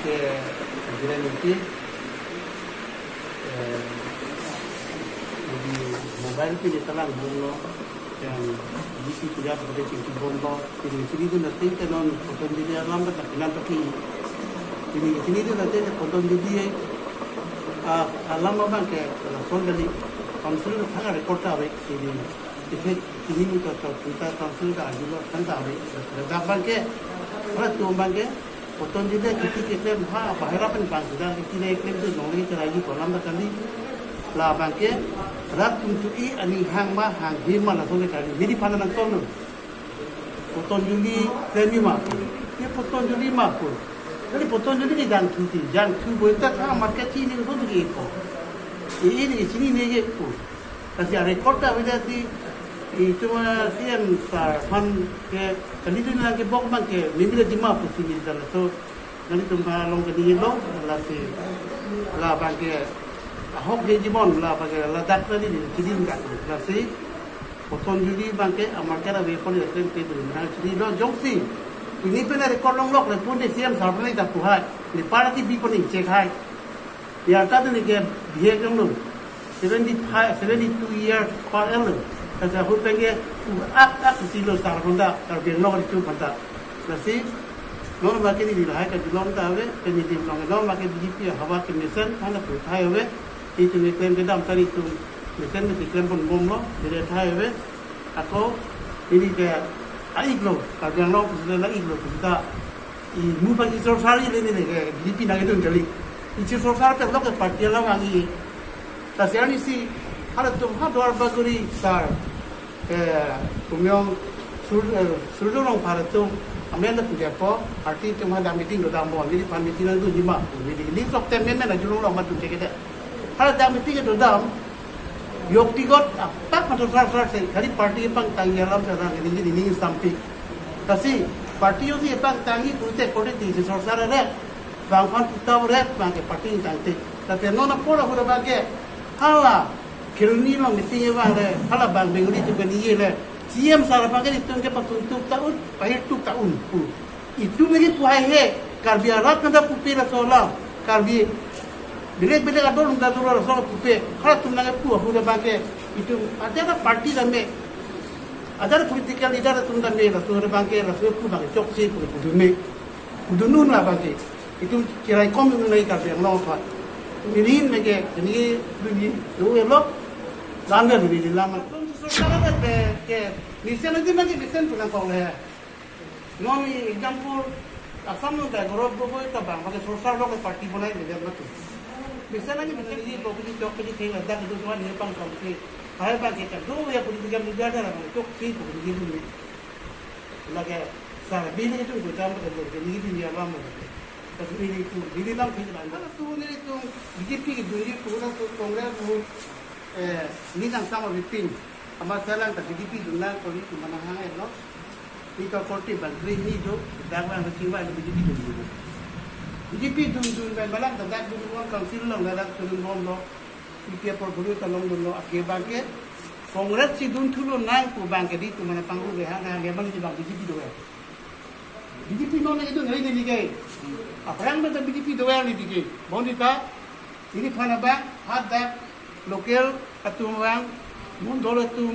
ke ajaran itu di mobile itu ditelan bolo yang di situ dia sebagai cincin bolo di sini itu nanti kan foto jadi alam tak kenal tapi di sini itu nanti foto jadi alam apa ke langsung dari konsul itu sangat rekod apa ini ini kita konsul itu juga kan tahu dapat ke kalau tuh bangke foto jadi kita harapan bangsa dan kita iklim itu nongli lagi kolam tak kali lah bangke rat untuk ani hang hima lah soalnya kali jadi pandangan tonu foto juli premium apa ini foto juli apa jadi foto juli ni jangan tu boleh tak market ini itu tu gitu ini sini ni gitu kasi rekod dah benda si itu sian fan ke kali tu lagi bok bang ke mimpi dah jema pusi ni dah so nanti tu long ke dia long lah si lah bang ke hok dia jemon lah bang ke lah dak tadi ni jadi enggak lah si potong judi bang ke amarkan ada pun dia claim tu nah jadi lo jong si ini pun rekod long lok le pun dia siam sarpani tak puhat ni parati bi pun cek hai ya tadi ni ke dia jong lo 72 years per annum Kasa aku pengen ak silo sar honda terbiar nol itu pada. Nasi nol makin di lahai kan di long tahu kan di long nol makin di jipi hawa ke mesin mana pun thai we itu mesin ke dalam tadi itu mesin itu klaim pun bom lo jadi thai we aku ini ke iglo kalau long sudah iglo kita i mupa di sosari ini ke jipi nak itu jadi itu sosari tu lo ke parti lah wangi. Tapi ani si ada tu dua baguri sar kumyong surulong para tu amenda punya apa arti tu ada meeting do damo jadi pan meeting itu lima jadi ni sok tem memang ada surulong matu cekeda ada meeting itu dam yok tigot tak matu sar kali parti pang tangyalam sarang ini sampai kasi parti yo si pang tangi kurite kote ti sar re bang pan tahu re bang ke parti tangte tapi nona pora hura bage hala kiruni long meeting bang le hala bang benguri tu beni le siam sara pakai itu ke patuntuk tahun pahir tuk tahun itu lagi puai he karbi arat nada pupe la sola karbi bila adol nda dulu la sola pupe hala tu nanga pu hura bage itu ada parti dame ada political leader tu dame la sola bage la sola pu bage chok se pu dume dunun la bage itu kirai kom ngai karbi long fa ini mege ini dulu elok langa dulu lama sekarang ke misen aja lagi misen pulang kau le non example asam lo dah gorob boy tak bang pakai sosial lo ke parti boleh le betul misen lagi misen ini kau pergi jok pergi tinggal dah itu cuma ni pang sampai hai bang kita dulu ya politik yang muda dah bang jok sih tu pergi dulu lagi sar bini itu kita ambil jadi ini dia lama tapi ini itu bini lama kita ambil tu ni itu BJP ke dunia kurang tu kongres tu ni nang sama bipin amat jalan tak BJP dunia kau ni mana hang no ini kau korti bangkri ni jo dah bang kecima itu BJP dun malam tak dah dun orang council long dah turun home lo IPA portfolio talong dun lo akhir bangke kongres si dun thulu nang ku bangke di tu mana panggu le hang hang bang di bang BJP doa BJP nona itu ngai ni kai apa yang betul BJP doa ni dige bonita ini pana bang ada lokal atau orang mundur tu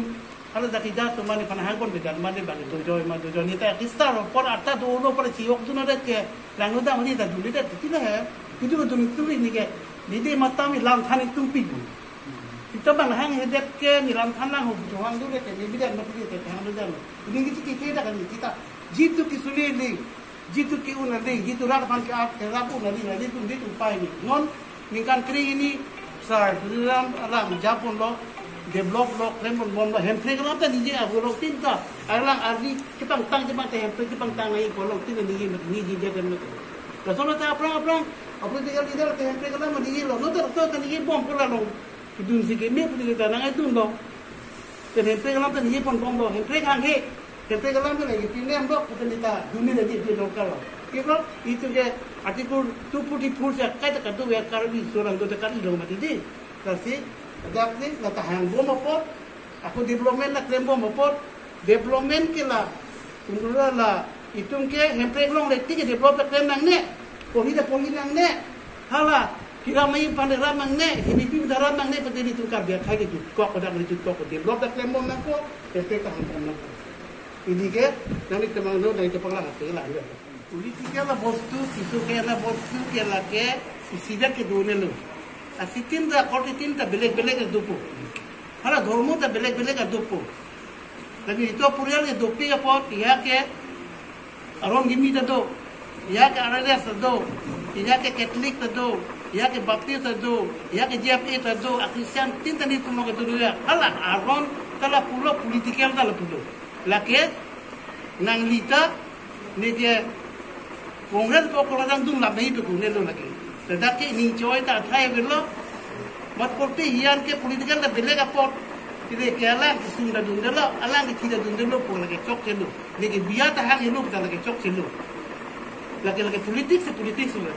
kalau dah kita tu mana pana hangkon bedan mana bang dojo ni tak kisah por arta tu lo por siok tu nada ke langu dah mana dah dulu dah tidak ya itu betul itu ni ke ni dia mata mi lam than itu pigu kita bang hang hedet ke ni lam than lang tu hang dulu ke ni bidan mati ke hang dulu dah ini kita kan kita jitu kisuli ni jitu ki una ni jitu rak pan ke ap ke rapu na ni tu pai ni non ningkan kri ini sar dalam alam Japon lo develop lo lemon bom lo hempre kalau tak ni dia bolong tinta alang ardi kepang tang jema te hempre kepang tang ai bolong tinta ni dia kan lo kalau tak apa tinggal leader te hempre kalau ni lo no ter to ni bom pula lo kidun sikit me pun kita nang itu lo te hempre kalau tak ni bom lo hempre kan he hempre kalau tak lagi pinam lo kita dunia dia lokal lo kira itu ke artikel tu putih putih kata kata tu biar karbi seorang tu dekat itu mati di kasi ada ni nak hang bom apa aku development nak klaim bom apa development ke lah tunggu lah itu ke hempre long leti ke develop klaim nang ne pohi lang ne hala kira mai pandai ramang ne ini pi dah ramang ne pati tukar biar khai ke kok pada ni kok dia block dak lemon nak ko tepe ka ham nak ini ke nani temang no nai tepang lang te la politika la bostu itu ke la bostu ke la ke sida ke done lo asitin da kotitin da belek dupo hala ধর্ম da belek dupo tapi itu purial ke dopi apa ya ke aron gimi da do ya ke arales do ya ke Catholic do ya ke Baptist do ya ke JFA do Christian tinta ni tu mo ke do ya hala aron kala pulo politikal da la pulo la ke nang lita ni dia Kongres ko lang dum la nahi pe kune lo lagi tada ke ni joy ta thai velo mat korte hian ke political da belega pot tide ke ala ke sunda dundelo ala ke tida dundelo po lagi chok chelo lagi biya ta hang elu ta lagi chok chelo lagi politics lo